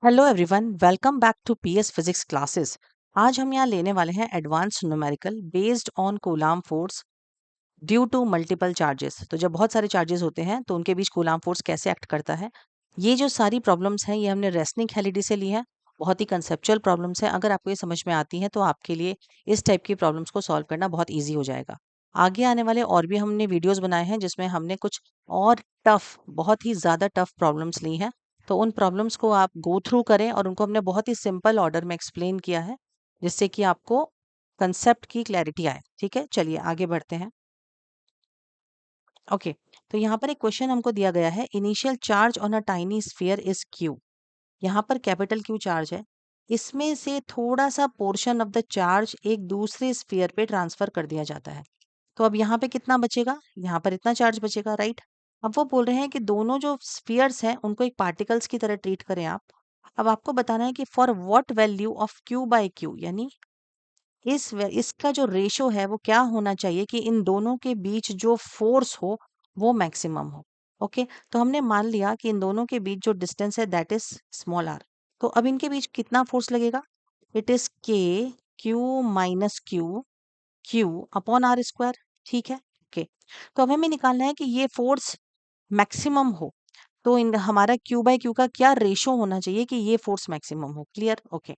Hello everyone, welcome back to PS physics classes. आज हम यहाँ लेने वाले हैं advance numerical based on coulomb force due to multiple charges. तो जब बहुत सारे चार्जेस होते हैं तो उनके बीच कूलाम फोर्स कैसे एक्ट करता है। ये जो सारी प्रॉब्लम्स हैं ये हमने रेसनिक हेलिडी से ली है। बहुत ही कंसेप्चुअल प्रॉब्लम्स हैं। अगर आपको ये समझ में आती हैं तो आपके लिए इस टाइप की प्रॉब्लम्स को सॉल्व करना बहुत ईजी हो जाएगा। आगे आने वाले और भी हमने वीडियोस बनाए हैं जिसमें हमने कुछ और टफ, बहुत ही ज़्यादा टफ प्रॉब्लम्स ली हैं। तो उन प्रॉब्लम्स को आप गो थ्रू करें और उनको हमने बहुत ही सिंपल ऑर्डर में एक्सप्लेन किया है जिससे कि आपको कंसेप्ट की क्लैरिटी आए। ठीक है, चलिए आगे बढ़ते हैं। ओके, तो यहाँ पर एक क्वेश्चन हमको दिया गया है। Initial charge on a tiny sphere is Q. यहाँ पर कैपिटल क्यू चार्ज है। इसमें से थोड़ा सा पोर्शन ऑफ द चार्ज एक दूसरे स्फीयर पे ट्रांसफर कर दिया जाता है। तो अब यहाँ पे कितना बचेगा? यहाँ पर इतना चार्ज बचेगा, राइट। अब वो बोल रहे हैं कि दोनों जो स्फीयर्स हैं उनको एक पार्टिकल्स की तरह ट्रीट करें आप। अब आपको बताना है कि for what value of Q by Q, यानी इसका जो रेशो है वो क्या होना चाहिए कि इन दोनों के बीच जो फोर्स हो वो मैक्सिमम हो। ओके, तो हमने मान लिया कि इन दोनों के बीच जो डिस्टेंस है दैट इज स्मॉल आर। तो अब इनके बीच कितना फोर्स लगेगा? It is K Q minus Q, Q upon R square. ठीक है, ओके। तो अब हमें निकालना है कि ये फोर्स मैक्सिमम हो तो इन हमारा क्यू बाय क्यू का क्या रेशो होना चाहिए कि ये फोर्स मैक्सिमम हो। Clear, okay.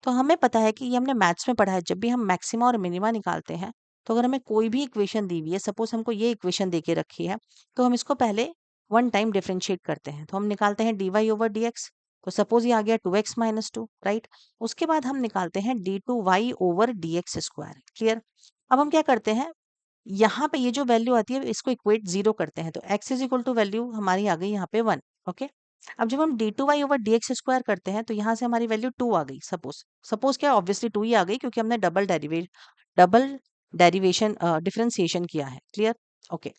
तो हमें पता है कि ये हमने मैथ्स में पढ़ा है, जब भी हम मैक्सिमा और मिनिमा निकालते हैं तो अगर हमें कोई भी इक्वेशन दी हुई है, सपोज हमको ये इक्वेशन दे के रखी है, तो हम इसको पहले वन टाइम डिफरेंशिएट करते हैं। तो हम निकालते हैं D Y over D X. तो सपोज ये आ गया 2x माइनस टू, राइट। उसके बाद हम निकालते हैं D two Y over D X square. Clear. अब हम क्या करते हैं, यहाँ पे ये जो वैल्यू आती है इसको इक्वेट जीरो करते हैं। तो x is equal to value हमारी आ गई यहाँ पे 1। ओके, अब जब हम D two Y over D X square करते हैं तो यहाँ से हमारी वैल्यू 2 आ गई। सपोज सपोज क्या, ऑब्वियसली 2 ही आ गई क्योंकि हमने डबल डेरिवेशन डिफरेंशिएशन किया है। Clear, okay.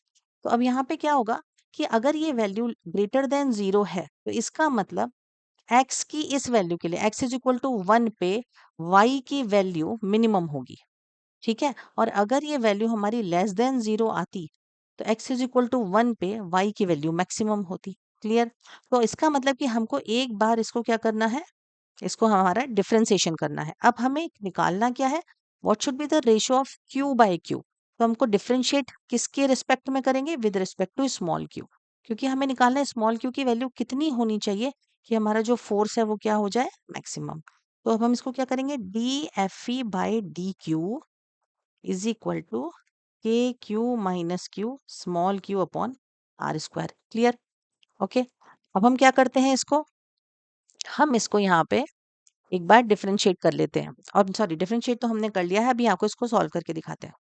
तो अब यहाँ पे क्या होगा कि अगर ये वैल्यू ग्रेटर देन जीरो है तो इसका मतलब x की इस वैल्यू के लिए x इज इक्वल टू 1 पे y की वैल्यू मिनिमम होगी। ठीक है, और अगर ये वैल्यू हमारी लेस देन जीरो आती तो x इज इक्वल टू 1 पे y की वैल्यू मैक्सिमम होती। क्लियर। तो इसका मतलब कि हमको एक बार इसको क्या करना है, इसको हमारा डिफरेंशिएशन करना है। अब हमें निकालना क्या है, what should be the ratio of q by q। तो हमको डिफरेंशिएट किसके रिस्पेक्ट में करेंगे? With respect to small q, क्योंकि हमें निकालना है स्मॉल q की वैल्यू कितनी होनी चाहिए कि हमारा जो फोर्स है वो क्या हो जाए, मैक्सिमम। तो अब हम इसको क्या करेंगे, D F E by D Q is equal to K Q minus Q small q upon R square. Clear, okay. अब हम क्या करते हैं, इसको हम इसको यहाँ पे एक बार डिफरेंशिएट कर लेते हैं। और सॉरी, डिफरेंशिएट तो हमने कर लिया है, अभी आपको इसको सॉल्व करके दिखाते हैं।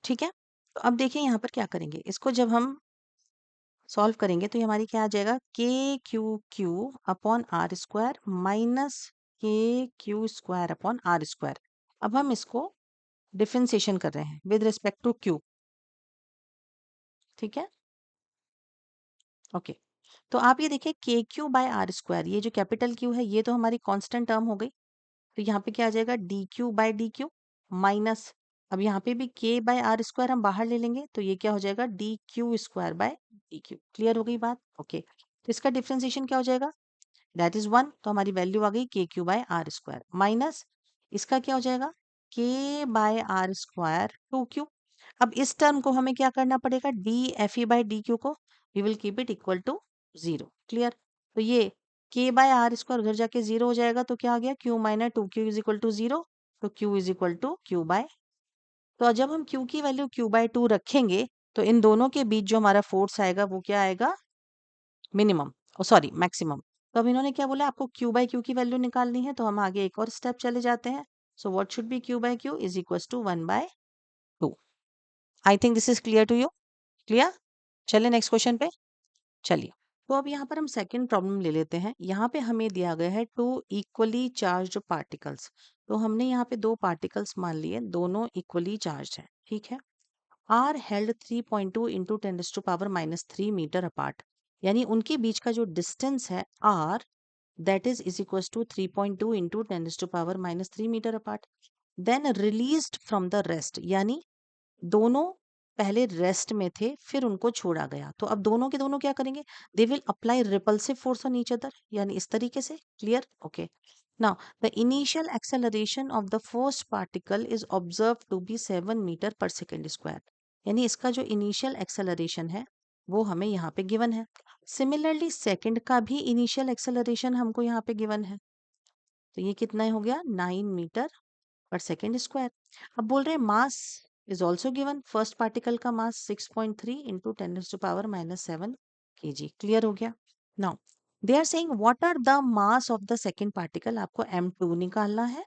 ठीक है, तो अब देखिए यहाँ पर क्या करेंगे, इसको जब हम सॉल्व करेंगे तो ये हमारी क्या आ जाएगा, K Q Q upon R square minus K Q square upon R square. अब हम इसको डिफरेंशिएशन कर रहे हैं विद रिस्पेक्ट टू क्यू। ठीक है, ओके। तो आप ये देखिए के क्यू बाय आर स्क्वायर, ये जो कैपिटल क्यू है ये तो हमारी कांस्टेंट टर्म हो गई। तो यहाँ पे क्या आ जाएगा, D Q by D Q minus, अब यहाँ पे भी के बाय आर स्क्वायर हम बाहर ले लेंगे तो ये क्या हो जाएगा, D Q square by D Q. Clear हो गई बात, ओके। तो इसका डिफ्रेंसिएशन क्या हो जाएगा, दैट इज 1। तो हमारी वैल्यू आ गई K Q by R square minus इसका क्या हो जाएगा, K by R square two Q. अब इस टर्म को हमें क्या करना पड़ेगा, D F E by D Q को we will keep it equal to zero. Clear. तो ये के बाय आर स्क्वायर उधर जाके जीरो हो जाएगा तो क्या आ गया, Q minus two Q is equal to zero. तो Q is equal to Q by, तो जब हम क्यू की वैल्यू क्यू बाय टू रखेंगे तो इन दोनों के बीच जो हमारा फोर्स आएगा वो क्या आएगा, मिनिमम, ओ सॉरी मैक्सिमम। तो अब इन्होंने क्या बोला, आपको क्यू बाय क्यू की वैल्यू निकालनी है, तो हम आगे एक और स्टेप चले जाते हैं। So what should be Q by Q is equal to 1/2। I think this is clear to you. Clear, चलिए नेक्स्ट क्वेश्चन पे चलिए। तो अब यहाँ पर हम सेकंड प्रॉब्लम ले लेते हैं। यहाँ पे हमें दिया गया है टू इक्वली चार्ज्ड पार्टिकल्स। तो हमने यहाँ पे दो पार्टिकल्स मान लिए, दोनों इक्वली चार्ज हैं। ठीक है, are held 3.2 into 10⁻³ metre apart, यानी उनके बीच का जो डिस्टेंस है R that is equal to 3.2 into 10⁻³ metre apart. Then released from the rest, यानी दोनों पहले रेस्ट में थे, फिर उनको छोड़ा गया, तो अब दोनों के दोनों क्या करेंगे, they will apply repulsive force on each other, यानी इस तरीके से। Clear? Okay. Now the initial acceleration of the first particle is observe to be 7 metre per second square, यानी इसका जो इनिशियल एक्सेलरेशन है वो हमें यहाँ पे गिवन है। सिमिलरली सेकंड का भी इनिशियल एक्सेलरेशन हमको यहाँ पे गिवन है, तो ये कितना हो गया, 9 मीटर पर सेकेंड स्क्वायर। अब बोल रहे हैं mass is also given, first particle का मास 6.3 इंटू 10⁻⁻7 kg। क्लियर हो गया? Now they are saying what are the mass of the second particle, आपको m2 निकालना है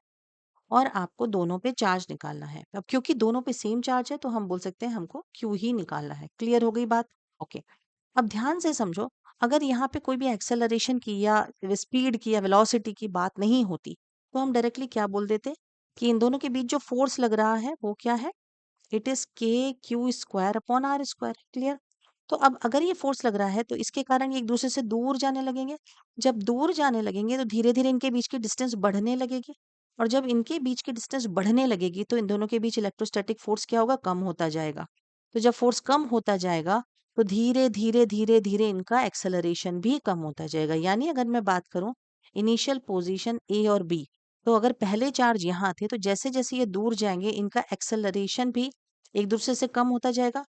और आपको दोनों पे चार्ज निकालना है। अब क्योंकि दोनों पे सेम चार्ज है तो हम बोल सकते हैं हमको q ही निकालना है। क्लियर हो गई बात? ओके। अब ध्यान से समझो, अगर यहाँ पे कोई भी एक्सेलरेशन की या स्पीड की या वेलोसिटी की बात नहीं होती तो हम डायरेक्टली क्या बोल देते कि इन दोनों के बीच जो फोर्स लग रहा है वो क्या है, इट इज k⁻r²। क्लियर? तो अब अगर ये फोर्स लग रहा है तो इसके कारण ये एक दूसरे से दूर जाने लगेंगे। जब दूर जाने लगेंगे तो धीरे धीरे इनके बीच की डिस्टेंस बढ़ने लगेगी, और जब इनके बीच की डिस्टेंस बढ़ने लगेगी तो इन दोनों के बीच इलेक्ट्रोस्टैटिक फोर्स क्या होगा, कम होता जाएगा। तो जब फोर्स कम होता जाएगा तो धीरे धीरे धीरे धीरे इनका एक्सेलरेशन भी कम होता जाएगा। यानी अगर मैं बात करूं इनिशियल पोजीशन ए और बी, तो अगर पहले चार्ज यहाँ थे तो जैसे जैसे ये दूर जाएंगे इनका एक्सेलरेशन भी एक दूसरे से कम होता जाएगा,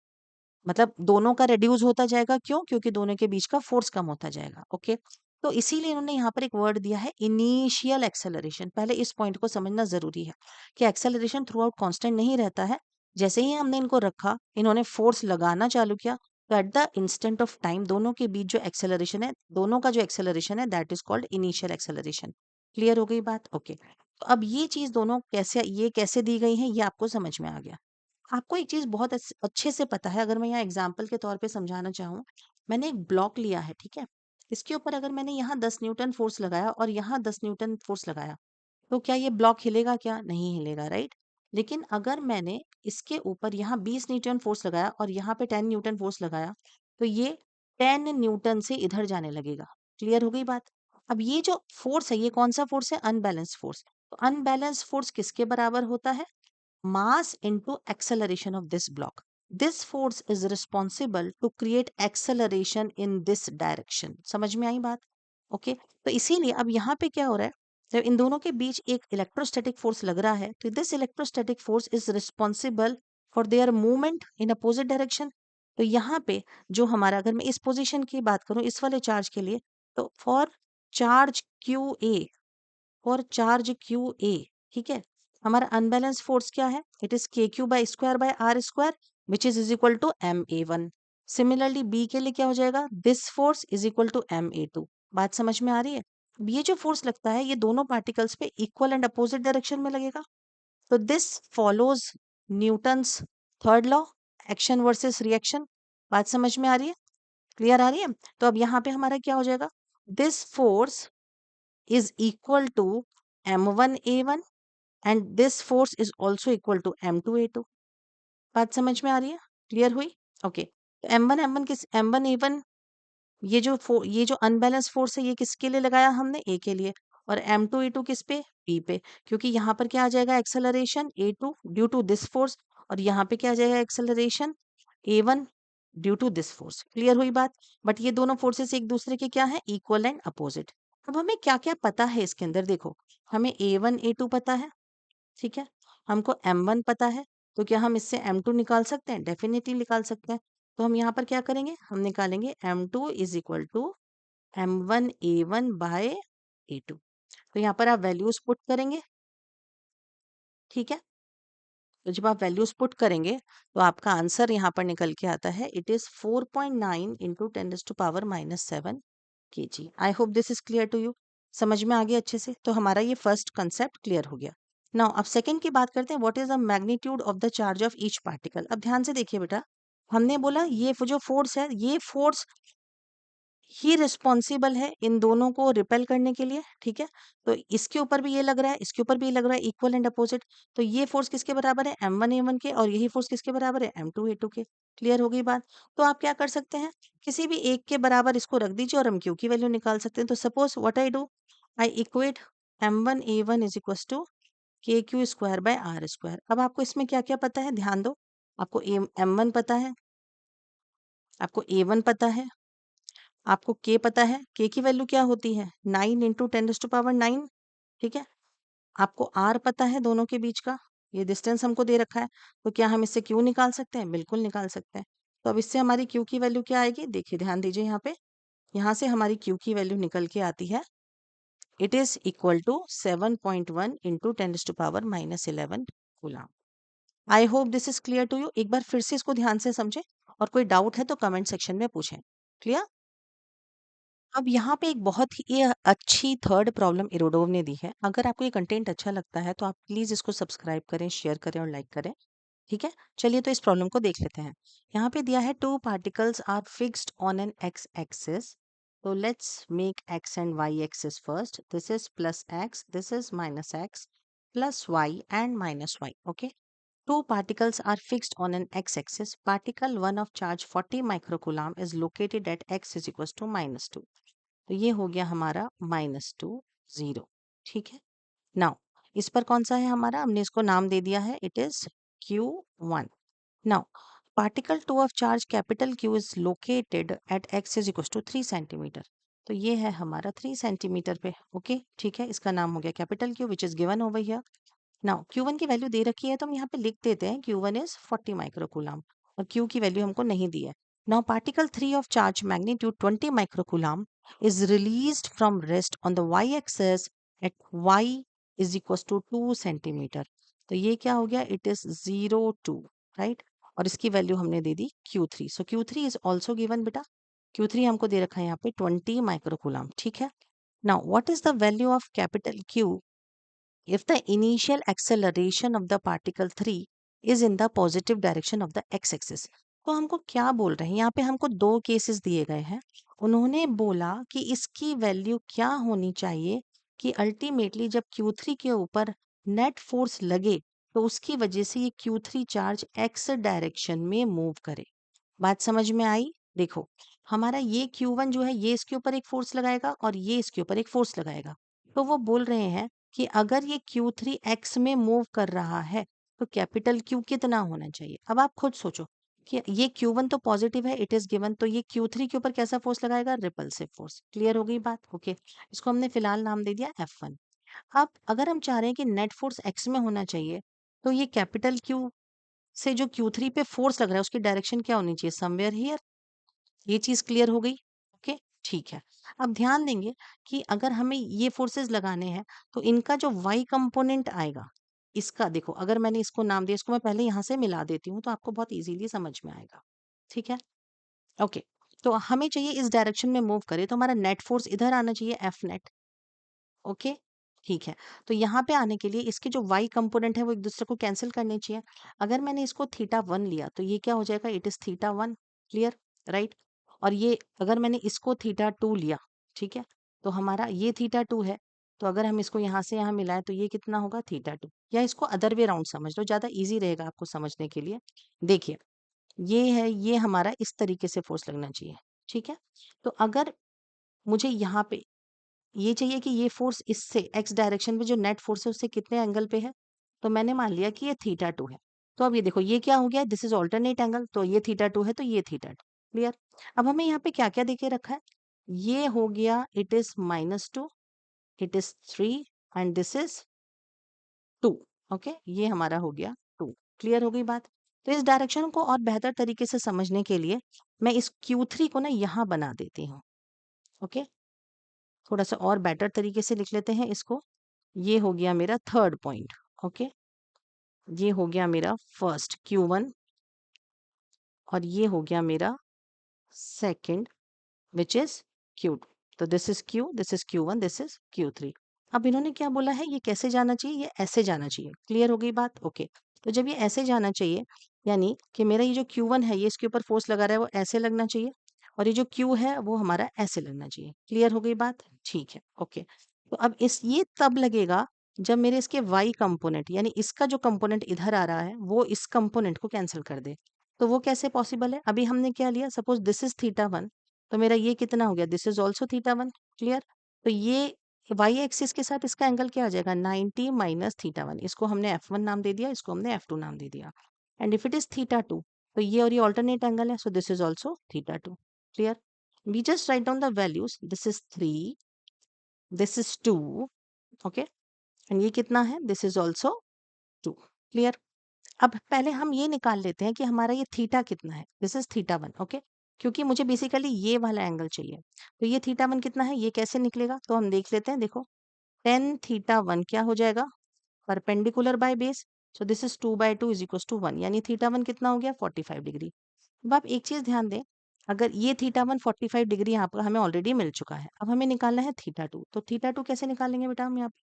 मतलब दोनों का रिड्यूस होता जाएगा। क्यों? क्योंकि दोनों के बीच का फोर्स कम होता जाएगा। ओके, तो इसीलिए इन्होंने यहाँ पर एक वर्ड दिया है इनिशियल एक्सेलरेशन। पहले इस पॉइंट को समझना जरूरी है कि एक्सेलरेशन थ्रू आउट कॉन्स्टेंट नहीं रहता है। जैसे ही हमने इनको रखा, इन्होंने फोर्स लगाना चालू किया, तो at the instant of time दोनों के बीच जो एक्सेलरेशन है, दोनों का जो एक्सेलरेशन है that is called initial acceleration. Clear हो गई बात? ओके, तो अब ये चीज दोनों कैसे, ये कैसे दी गई है ये आपको समझ में आ गया। आपको एक चीज बहुत अच्छे से पता है, अगर मैं यहाँ एग्जाम्पल के तौर पे समझाना चाहूँ, मैंने एक ब्लॉक लिया है, ठीक है, इसके ऊपर अगर मैंने यहाँ 10 न्यूटन फोर्स लगाया और यहाँ 10 न्यूटन फोर्स लगाया, तो क्या ये ब्लॉक हिलेगा? क्या नहीं हिलेगा, राइट? लेकिन अगर मैंने इसके ऊपर यहाँ 20 न्यूटन फोर्स लगाया और यहाँ पे 10 न्यूटन फोर्स लगाया, तो ये 10 न्यूटन से इधर जाने लगेगा। क्लियर हो गई बात? अब ये जो फोर्स है ये कौन सा फोर्स है, अनबैलेंस फोर्स। तो अनबैलेंस फोर्स किसके बराबर होता है, mass into acceleration of this block. This force is responsible to create acceleration in this direction. समझ में आई बात? ओके, तो इसीलिए अब यहाँ पे क्या हो रहा है, जब इन दोनों के बीच एक इलेक्ट्रोस्टैटिक फोर्स लग रहा है तो this electrostatic force is responsible for their movement in opposite direction. तो यहाँ पे जो हमारा, अगर मैं इस पोजीशन की बात करूँ इस वाले चार्ज के लिए, तो charge Q A for charge Q A, ठीक है, हमारा अनबैलेंस फोर्स क्या है, it is k⁻² r² which is equal to ma1। Similarly B के लिए क्या हो जाएगा, this force is equal to ma2। बात समझ में आ रही है? अब ये जो फोर्स लगता है ये दोनों पार्टिकल्स पे इक्वल एंड अपोजिट डायरेक्शन में लगेगा, तो this follows Newton's third law, action versus reaction. बात समझ में आ रही है? क्लियर आ रही है? तो अब यहाँ पे हमारा क्या हो जाएगा, this force is equal to m1a1 and this force is also equal to m2a2। बात समझ में आ रही है? क्लियर हुई? ओके, तो m1 ये जो अनबैलेंस फोर्स है ये किसके लिए लगाया हमने, ए के लिए, और m2a2 किस पे, बी पे, क्योंकि यहाँ पर क्या आ जाएगा acceleration a2 due to this force, और यहाँ पे क्या आ जाएगा acceleration a1 due to this force. Clear हुई बात? बट ये दोनों फोर्सेस एक दूसरे के क्या है, इक्वल एंड अपोजिट। अब हमें क्या क्या पता है इसके अंदर, देखो हमें a1 a2 पता है, ठीक है, हमको m1 पता है, तो क्या हम इससे m2 निकाल सकते हैं, डेफिनेटली निकाल सकते हैं। तो हम यहाँ पर क्या करेंगे, हम निकालेंगे m2 is equal to m1a1/a2। तो यहाँ पर आप वैल्यूज पुट करेंगे, ठीक है, तो जब आप वैल्यूज पुट करेंगे तो आपका आंसर यहाँ पर निकल के आता है, it is 4.9 into 10⁻⁻7 kg। I hope this is clear to you. समझ में आ गया अच्छे से? तो हमारा ये फर्स्ट कंसेप्ट क्लियर हो गया। नाउ अब सेकंड की बात करते हैं, what is the magnitude of the charge of each particle. अब ध्यान से देखिए बेटा, हमने बोला ये जो फोर्स है ये फोर्स ही रिस्पॉन्सिबल है इन दोनों को रिपेल करने के लिए, ठीक है, तो इसके ऊपर भी ये लग रहा है, इसके ऊपर भी ये लग रहा है, इक्वल एंड अपोजिट। तो ये फोर्स किसके बराबर है, m1a1 के, और यही फोर्स किसके बराबर है, m2a2 के। क्लियर हो गई बात? तो आप क्या कर सकते हैं, किसी भी एक के बराबर इसको रख दीजिए और हम क्यू की वैल्यू निकाल सकते हैं। तो suppose what I do, I equate m1a1 is equal to k⁻² r²। अब आपको इसमें क्या क्या पता है, ध्यान दो, आपको M1 पता है, आपको A1 पता है, आपको K पता है। K की वैल्यू क्या होती है? 9 इंटू 10⁻9। ठीक है। आपको R पता है दोनों के बीच का, ये डिस्टेंस हमको दे रखा है, तो क्या हम इससे Q निकाल सकते हैं? बिल्कुल निकाल सकते हैं। तो अब इससे हमारी Q की वैल्यू क्या आएगी? देखिए, ध्यान दीजिए यहाँ पे, यहाँ से हमारी Q की वैल्यू निकल के आती है, it is equal to 7.1 into 10⁻11 coulomb. I hope this is clear to you. एक बार फिर से इसको ध्यान से समझें, और कोई डाउट है तो कमेंट सेक्शन में पूछें। क्लियर? अब यहाँ पे एक बहुत ही अच्छी थर्ड प्रॉब्लम इरोडोव ने दी है। अगर आपको ये कंटेंट अच्छा लगता है तो आप प्लीज इसको सब्सक्राइब करें, शेयर करें और लाइक करें। ठीक है, चलिए तो इस प्रॉब्लम को देख लेते हैं। यहाँ पे दिया है two particles are fixed on an X axis. तो let's make X and Y axis first. This is plus X, this is minus X, plus Y and minus Y. Okay, two particles are fixed on an x-axis. Particle 1 of charge 40 microcoulomb is located at x is equals to -2. तो ये हो गया हमारा -2 0। ठीक है। Now इस पर कौन सा है हमारा? हमने इसको नाम दे दिया है, it is Q1। Now particle 2 of charge capital Q is located at x is equal to 3 centimetre. तो ये है हमारा 3 सेंटीमीटर पे। ओके, ठीक है, इसका नाम हो गया capital Q which is given over here. Now Q1 की वैल्यू दे रखी है तो हम यहाँ पे लिख देते हैं Q1 इज 40 माइक्रोकूलम, और Q की वैल्यू हमको नहीं दी है। Now particle 3 of charge magnitude 20 microcoulomb is released from rest on the Y axis at y is equal to 2 centimetre. तो ये क्या हो गया? It is 0 2, right. और इसकी वैल्यू हमने दे दी Q3। So Q3 is also given बेटा। Q3 हमको दे रखा है यहाँ पे 20 माइक्रोकूलम। ठीक है। Now what is the value of capital Q if the initial acceleration of the particle 3 is in the positive direction of the x-axis। तो हमको क्या बोल रहे हैं यहाँ पे? हमको दो केसेस दिए गए हैं। उन्होंने बोला कि इसकी वैल्यू क्या होनी चाहिए कि अल्टीमेटली जब Q3 के ऊपर नेट फोर्स लगे तो उसकी वजह से ये Q3 चार्ज x डायरेक्शन में मूव करे। बात समझ में आई? देखो, हमारा ये Q1 जो है ये इसके ऊपर एक फोर्स लगाएगा और ये इसके ऊपर एक फोर्स लगाएगा। तो वो बोल रहे हैं कि अगर ये Q3 x में मूव कर रहा है तो कैपिटल Q कितना होना चाहिए? अब आप खुद सोचो कि ये Q1 तो पॉजिटिव है, इट इज गिवन, तो ये Q3 के ऊपर कैसा फोर्स लगाएगा? Repulsive force. क्लियर हो गई बात? ओके, इसको हमने फिलहाल नाम दे दिया F1। अब अगर हम चाह रहे हैं कि नेट फोर्स x में होना चाहिए तो ये कैपिटल Q से जो Q3 पे फोर्स लग रहा है उसकी डायरेक्शन क्या होनी चाहिए? Somewhere here. ये चीज क्लियर हो गई? ओके, ठीक है। अब ध्यान देंगे कि अगर हमें ये फोर्सेस लगाने हैं तो इनका जो y कंपोनेंट आएगा, इसका देखो, अगर मैंने इसको नाम दिया, इसको मैं पहले यहाँ से मिला देती हूँ तो आपको बहुत इजीली समझ में आएगा। ठीक है, ओके। तो हमें चाहिए इस डायरेक्शन में मूव करे तो हमारा नेट फोर्स इधर आना चाहिए, एफ नेट। ओके, ठीक है। तो यहाँ पे आने के लिए इसके जो y कंपोनेंट है वो एक दूसरे को कैंसिल करने चाहिए। अगर मैंने इसको θ1 लिया तो ये क्या हो जाएगा? It is θ1। Clear, right. और ये अगर मैंने इसको θ2 लिया, ठीक है, तो हमारा ये θ2 है। तो अगर हम इसको यहाँ से यहाँ मिलाएं तो ये कितना होगा? θ2। या इसको अदर वे राउंड समझ लो, ज्यादा इजी रहेगा आपको समझने के लिए। देखिए, ये है, ये हमारा इस तरीके से फोर्स लगना चाहिए। ठीक है, तो अगर मुझे यहाँ पे ये चाहिए कि ये फोर्स इससे एक्स डायरेक्शन में जो नेट फोर्स है उससे कितने एंगल पे है, तो मैंने मान लिया कि ये θ2 है। तो अब ये देखो, ये क्या हो गया? दिस इज ऑल्टरनेट एंगल, तो ये θ2 है तो ये θ2। क्लियर? अब हमें यहाँ पे क्या क्या देके रखा है? ये हो गया, it is -2, it is 3 and this is 2। Okay, ये हमारा हो गया 2। क्लियर हो गई बात? तो इस डायरेक्शन को और बेहतर तरीके से समझने के लिए मैं इस Q3 को ना यहाँ बना देती हूँ। ओके, थोड़ा सा और बेटर तरीके से लिख लेते हैं इसको। ये हो गया मेरा थर्ड पॉइंट। ओके, ये हो गया मेरा फर्स्ट Q1, और ये हो गया मेरा सेकंड विच इज Q2। तो this is Q, this is Q1, this is Q3। अब इन्होंने क्या बोला है? ये कैसे जाना चाहिए? ये ऐसे जाना चाहिए। क्लियर हो गई बात? ओके, तो जब ये ऐसे जाना चाहिए, यानी कि मेरा ये जो Q1 है ये इसके ऊपर फोर्स लगा रहा है वो ऐसे लगना चाहिए, और ये जो Q है वो हमारा ऐसे लगना चाहिए। क्लियर हो गई बात? ठीक है, ओके। तो अब इस ये तब लगेगा जब मेरे इसके y कंपोनेंट, यानी इसका जो कंपोनेंट इधर आ रहा है वो इस कंपोनेंट को कैंसिल कर दे। तो वो कैसे पॉसिबल है? अभी हमने क्या लिया? सपोज दिस इज θ1, तो मेरा ये कितना हो गया? This is also θ1। क्लियर? तो ये y एक्सिस के साथ इसका एंगल क्या आ जाएगा? 90 माइनस θ1। इसको हमने F1 नाम दे दिया, इसको हमने F2 नाम दे दिया। And if it is theta 2, तो ये और ये ऑल्टरनेट एंगल है, so this is also theta 2। Clear? We just write down the values, this is 3, this is 2, okay, and ये कितना है, दिस इज ऑल्सो 2। क्लियर? अब पहले हम ये निकाल लेते हैं कि हमारा ये थीटा कितना है, दिस इज थीटा 1, ओके, क्योंकि मुझे बेसिकली ये वाला एंगल चाहिए। तो ये थीटा 1 कितना है, ये कैसे निकलेगा, तो हम देख लेते हैं। देखो, टेन थीटा 1 क्या हो जाएगा, perpendicular by base, so this is 2/2 = 1, यानी थीटा 1 कितना हो गया, 45 डिग्री। अब आप एक चीज ध्यान दें, अगर ये थीटा 1 45 डिग्री यहाँ पर हमें ऑलरेडी मिल चुका है, अब हमें निकालना है थीटा 2। तो थीटा 2 कैसे निकालेंगे बेटा हम यहाँ पे,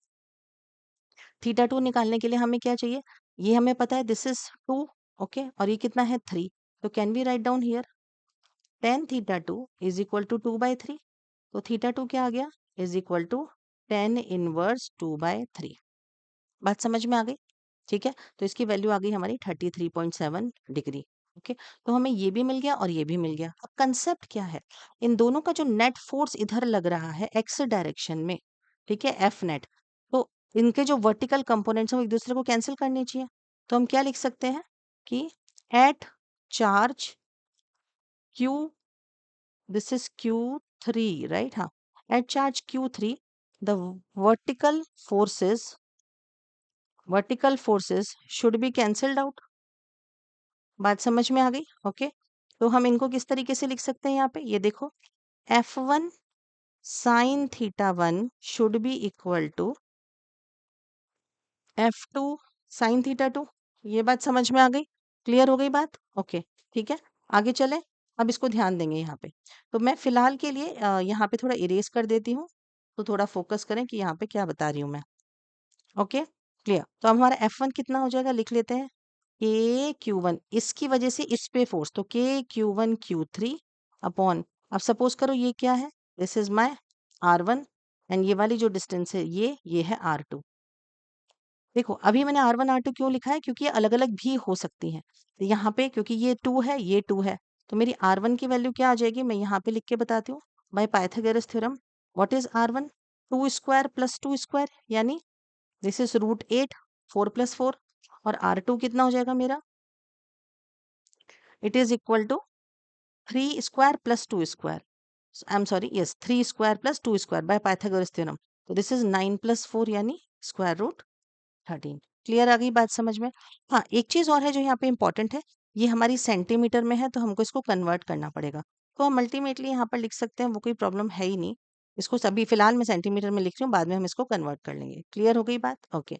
थीटा 2 निकालने के लिए हमें क्या चाहिए, ये हमें पता है दिस इज 2, ओके, और ये कितना है 3। तो can we write down here tan θ2 = 2/3। तो थीटा 2 क्या आ गया, इज इक्वल टू tan−1 2/3। बात समझ में आ गई? ठीक है, तो इसकी वैल्यू आ गई हमारी 33.7 डिग्री। ओके, तो हमें ये भी मिल गया और ये भी मिल गया। अब कंसेप्ट क्या है, इन दोनों का जो नेट फोर्स इधर लग रहा है एक्स डायरेक्शन में, ठीक है, एफ नेट, तो इनके जो वर्टिकल कंपोनेंट्स हैं वो एक दूसरे को कैंसिल करने चाहिए। तो हम क्या लिख सकते हैं कि at charge Q, this is Q3, right, हाँ, at charge Q3 the vertical forces should be cancelled out. बात समझ में आ गई? ओके, तो हम इनको किस तरीके से लिख सकते हैं यहाँ पे, ये देखो, F1 sine θ1 should be equal to F2 sine θ2। ये बात समझ में आ गई? क्लियर हो गई बात? ओके, ठीक है, आगे चले। अब इसको ध्यान देंगे यहाँ पे। तो मैं फिलहाल के लिए यहाँ पे थोड़ा इरेज कर देती हूँ, तो थोड़ा फोकस करें कि यहाँ पे क्या बता रही हूँ मैं। Okay, clear? तो अब हमारा F1 कितना हो जाएगा, लिख लेते हैं, KQ1, इसकी वजह से इस पे फोर्स, तो KQ1 Q3 अपॉन, अब सपोज करो ये क्या है, this is my R1, and ये वाली जो डिस्टेंस है ये है R2। देखो, अभी मैंने R1 R2 क्यों लिखा है, क्योंकि ये अलग अलग भी हो सकती हैं। तो यहाँ पे क्योंकि ये 2 है, ये 2 है, तो मेरी R1 की वैल्यू क्या आ जाएगी, मैं यहाँ पे लिख के बताती हूँ, bye Pythagoras theorem. What is R1, 2 square plus 2 square, यानी दिस इज √8, 4 + 4, और R2 कितना हो जाएगा मेरा, it is equal to 3 square plus 2 square, I am sorry, yes, 3 square plus 2 square by Pythagoras theorem. तो दिस इज 9 + 4, यानी √13। Clear आ गई बात समझ में? हाँ, एक चीज और है जो यहाँ पे इंपॉर्टेंट है, ये हमारी सेंटीमीटर में है, तो हमको इसको कन्वर्ट करना पड़ेगा। तो हम अल्टीमेटली यहाँ पर लिख सकते हैं, वो कोई प्रॉब्लम है ही नहीं। इसको सभी फिलहाल मैं सेंटीमीटर में लिख रही हूँ, बाद में हम इसको कन्वर्ट कर लेंगे। क्लियर हो गई बात? ओके,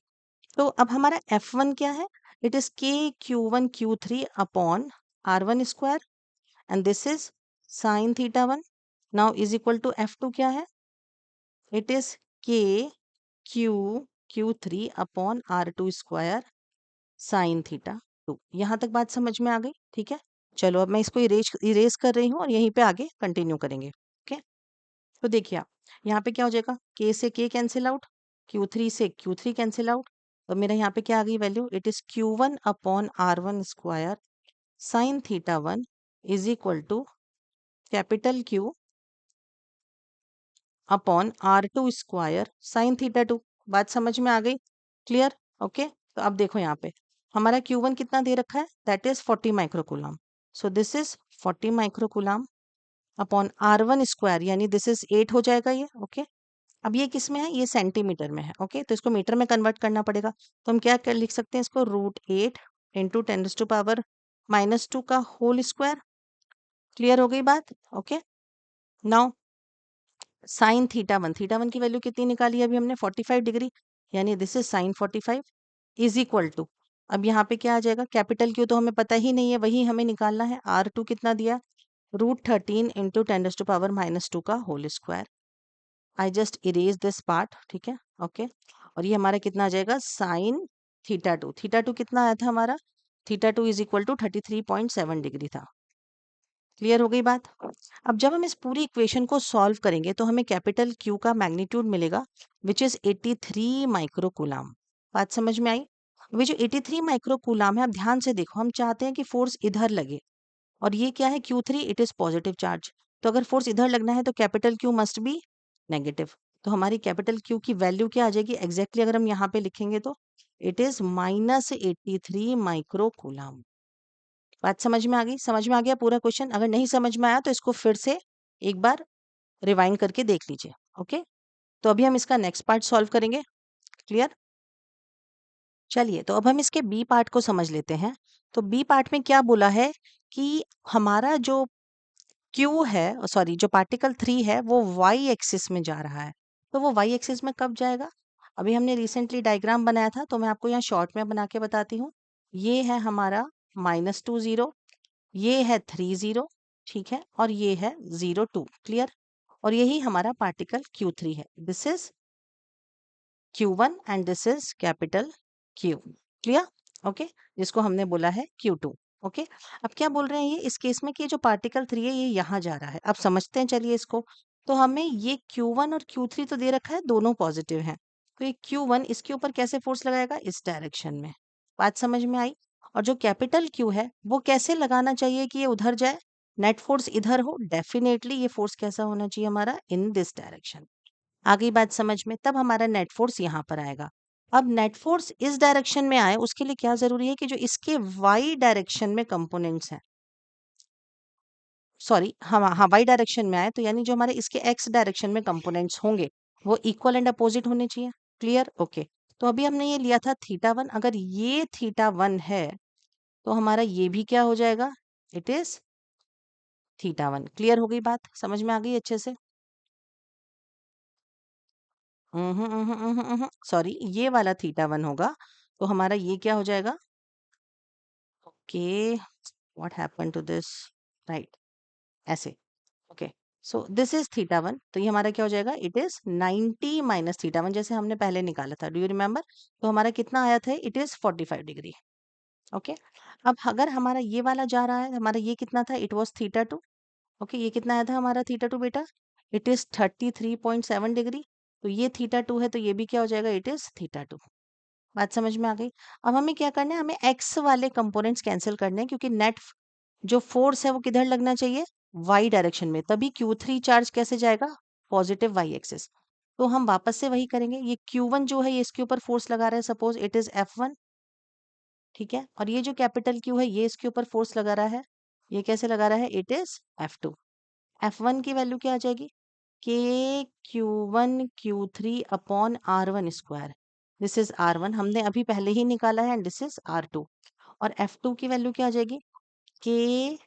तो अब हमारा F1 क्या है, it is KQ1 Q3 upon R1 square, and this is sine θ1, now is equal to F2 क्या है, it is KQ3 upon R2 square sine θ2। यहाँ तक बात समझ में आ गई? ठीक है, चलो अब मैं इसको इरेज कर रही हूँ और यहीं पे आगे कंटिन्यू करेंगे। ओके, तो देखिए आप, यहाँ पे क्या हो जाएगा, K से K कैंसिल आउट, Q3 से Q3 कैंसिल आउट, तो मेरा यहाँ पे क्या आ गई वैल्यू, it is Q1 upon R1 square sine θ1 is equal to capital Q upon R2 square sine θ2। बात समझ में आ गई? क्लियर? ओके, तो अब देखो यहाँ पे हमारा Q1 कितना दे रखा है, that is 40 microcoulomb, so this is 40 microcoulomb upon R1 square, यानी दिस इज 8 हो जाएगा ये। ओके, अब ये किस में है, ये सेंटीमीटर में है। ओके, तो इसको मीटर में कन्वर्ट करना पड़ेगा, तो हम क्या कर लिख सकते हैं इसको, √8 इंटू 10⁻⁻2 का होल स्क्वायर। क्लियर हो गई बात? ओके, नाउ साइन θ1 की वैल्यू कितनी निकाली अभी हमने, 45 डिग्री, यानी this is sine 45 is equal to, अब यहाँ पे क्या आ जाएगा, कैपिटल क्यू तो हमें पता ही नहीं है, वही हमें निकालना है। R2 कितना दिया, √13 इंटू 10⁻⁻2 का whole square. I just erase this part, ठीक है, ओके, और ये हमारा कितना आ जाएगा, साइन θ2 कितना आया था हमारा, θ2 इज इक्वल टू 33.7 डिग्री था। क्लियर हो गई बात? अब जब हम इस पूरी इक्वेशन को सॉल्व करेंगे तो हमें कैपिटल क्यू का मैग्नीट्यूड मिलेगा, विच इज 83 माइक्रोकूलम। बात समझ में आई? अभी जो 83 माइक्रोकूलम है, अब ध्यान से देखो, हम चाहते हैं कि फोर्स इधर लगे, और ये क्या है, Q3, it is positive charge, तो अगर फोर्स इधर लगना है तो capital Q must be negative. तो हमारी कैपिटल क्यू की वैल्यू क्या आ जाएगी एग्जैक्टली, अगर हम यहाँ पे लिखेंगे तो इट इज -83 माइक्रोकूलम। बात समझ में आ गई? समझ में आ गया पूरा क्वेश्चन? अगर नहीं समझ में आया तो इसको फिर से एक बार रिवाइंड करके देख लीजिए। ओके, तो अभी हम इसका नेक्स्ट पार्ट सॉल्व करेंगे। क्लियर? चलिए, तो अब हम इसके बी पार्ट को समझ लेते हैं। तो बी पार्ट में क्या बोला है कि हमारा जो क्यू है, सॉरी, जो पार्टिकल 3 है वो वाई एक्सिस में जा रहा है। तो वो वाई एक्सिस में कब जाएगा? अभी हमने रिसेंटली डायग्राम बनाया था, तो मैं आपको यहाँ शॉर्ट में बना के बताती हूँ। ये है हमारा -2 0, ये है 3 0, ठीक है, और ये है 0 2। क्लियर? और यही हमारा पार्टिकल Q3 है। This is Q1 and this is capital Q। Clear? Okay, जिसको हमने बोला है Q2। ओके, अब क्या बोल रहे हैं ये इस केस में कि जो पार्टिकल 3 है ये यहाँ जा रहा है। अब समझते हैं चलिए इसको। तो हमें ये Q1 और Q3 तो दे रखा है, दोनों पॉजिटिव हैं। तो ये Q1 इसके ऊपर कैसे फोर्स लगाएगा? इस डायरेक्शन में। बात समझ में आई? और जो कैपिटल Q है वो कैसे लगाना चाहिए कि ये उधर जाए? नेट फोर्स इधर हो, डेफिनेटली ये फोर्स कैसा होना चाहिए हमारा? In this direction. आ गई बात समझ में? तब हमारा नेट फोर्स यहाँ पर आएगा। अब नेट फोर्स इस डायरेक्शन में आए उसके लिए क्या जरूरी है कि जो इसके वाई डायरेक्शन में कंपोनेंट्स हैं, सॉरी, हाँ वाई डायरेक्शन में आए तो यानी जो हमारे इसके एक्स डायरेक्शन में कंपोनेंट्स होंगे वो इक्वल एंड अपोजिट होने चाहिए। क्लियर? ओके, तो अभी हमने ये लिया था θ1। अगर ये θ1 है तो हमारा ये भी क्या हो जाएगा? It is θ1। क्लियर हो गई बात? समझ में आ गई अच्छे से? सॉरी, ये वाला θ1 होगा तो हमारा ये क्या हो जाएगा? Okay, what happened to this? Right, ऐसे। ओके, सो दिस इज θ1, तो ये हमारा क्या हो जाएगा? इट इज 90 माइनस θ1, जैसे हमने पहले निकाला था। Do you remember? तो हमारा कितना आया था? It is 45 degree. ओके, अब अगर हमारा ये वाला जा रहा है, हमारा ये कितना था? It was θ2। ओके, ये कितना आया था हमारा θ2 बेटा? It is 33.7 degree. तो ये θ2 है तो ये भी क्या हो जाएगा? It is θ2। बात समझ में आ गई? अब हमें क्या करना है? हमें एक्स वाले कंपोनेंट्स कैंसिल करने हैं, क्योंकि नेट जो फोर्स है वो किधर लगना चाहिए? वाई डायरेक्शन में। तभी Q3 चार्ज कैसे जाएगा? Positive Y axis. तो हम वापस से वही करेंगे। ये Q1 जो है ये इसके ऊपर फोर्स लगा रहा है, सपोज इट इज F1। ठीक है, और ये जो कैपिटल Q है ये इसके ऊपर फोर्स लगा रहा है। ये कैसे लगा रहा है? It is F2। F1 की वैल्यू क्या आ जाएगी? K Q3 upon R1 square. This is R1, हमने अभी पहले ही निकाला है, एंड दिस इज R2। और F2 की वैल्यू क्या आ जाएगी? K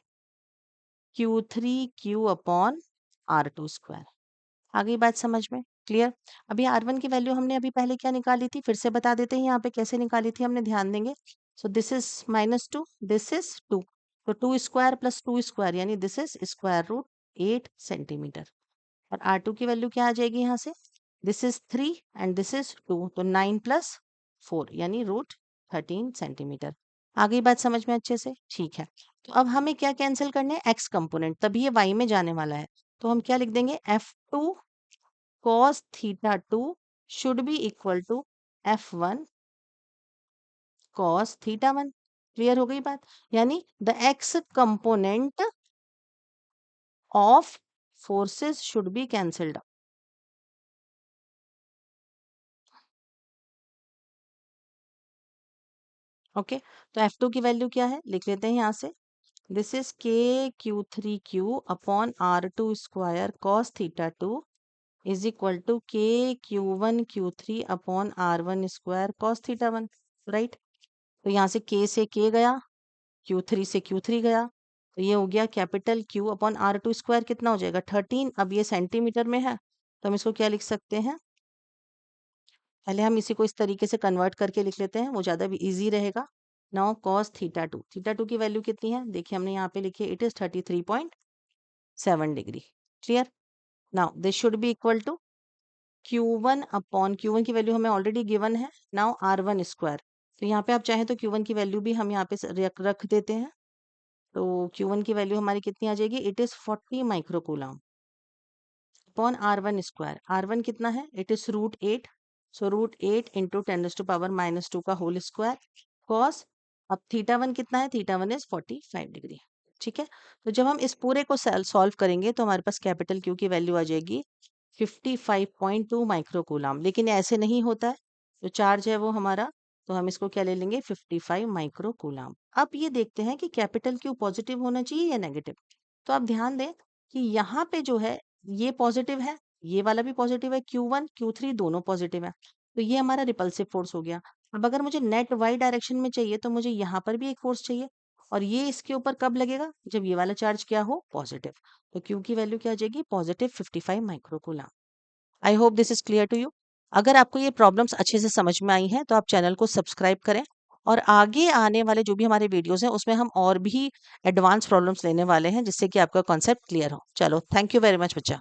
Q3 Q upon R2 square. आ गई बात समझ में? क्लियर? अभी R1 की वैल्यू हमने अभी पहले क्या निकाली थी? फिर से बता देते हैं यहाँ पे कैसे निकाली थी हमने, ध्यान देंगे। So this is -2, this is 2। तो 2 स्क्वायर प्लस 2 स्क्वायर यानी this is square root 8 centimetre. और R2 की वैल्यू क्या आ जाएगी यहाँ से? This is 3 and this is 2, तो 9 प्लस 4 यानी रूट 13 सेंटीमीटर। आ गई बात समझ में अच्छे से? ठीक है, तो अब हमें क्या कैंसिल करने हैं? एक्स कंपोनेंट, तभी ये वाई में जाने वाला है। तो हम क्या लिख देंगे? F2 cos θ2 should be equal to F1 cos θ1। Clear हो गई बात? यानी the X component of forces should be cancelled. Okay, तो F2 की वैल्यू क्या है? लिख लेते हैं यहाँ से। This is K Q3 Q upon R2 square cos θ2 is equal to K Q1 Q3 upon R1 square cos θ1। Right, तो यहाँ से K से K गया, Q3 से Q3 गया, तो ये हो गया capital Q upon R2 square. कितना हो जाएगा? 13। अब ये सेंटीमीटर में है तो हम इसको क्या लिख सकते हैं? पहले हम इसी को इस तरीके से कन्वर्ट करके लिख लेते हैं, वो ज़्यादा भी ईजी रहेगा। नाउ cos θ2 की वैल्यू कितनी है? देखिए हमने यहाँ पे लिखी है, it is 33.7 degree. Clear? Now this should be equal to Q1 upon Q1 की वैल्यू हमें ऑलरेडी गिवन है। Now R1 square. तो यहाँ पे आप चाहें तो Q1 की वैल्यू भी हम यहाँ पे रख देते हैं। तो Q1 की वैल्यू हमारी कितनी आ जाएगी? It is 40 microcoulomb upon R1 square. R1 कितना है? It is √8। सो √8 इंटू 10⁻⁻2 का होल स्क्वायर कॉस। अब θ1 कितना है? θ1 इज 45 डिग्री। ठीक है, तो जब हम इस पूरे को सॉल्व करेंगे तो हमारे पास कैपिटल Q की वैल्यू आ जाएगी 55.2 माइक्रोकूलम। लेकिन ऐसे नहीं होता है, जो चार्ज है वो हमारा तो हम इसको क्या ले लेंगे 55 माइक्रो कूलम। अब ये देखते हैं कि कैपिटल क्यू पॉजिटिव होना चाहिए या नेगेटिव। तो आप ध्यान दें कि यहाँ पे जो है ये पॉजिटिव है, ये वाला भी पॉजिटिव है, Q1 Q3 दोनों पॉजिटिव है। तो ये हमारा रिपल्सिव फोर्स हो गया। अब अगर मुझे नेट वाई डायरेक्शन में चाहिए तो मुझे यहाँ पर भी एक फोर्स चाहिए, और ये इसके ऊपर कब लगेगा, जब ये वाला चार्ज क्या हो, पॉजिटिव। तो क्यू की वैल्यू क्या आ जाएगी, positive 55 micro coulomb. I hope this is clear to you. अगर आपको ये प्रॉब्लम्स अच्छे से समझ में आई हैं तो आप चैनल को सब्सक्राइब करें, और आगे आने वाले जो भी हमारे वीडियोस हैं उसमें हम और भी एडवांस प्रॉब्लम्स लेने वाले हैं जिससे कि आपका कॉन्सेप्ट क्लियर हो। चलो, थैंक यू वेरी मच बच्चा।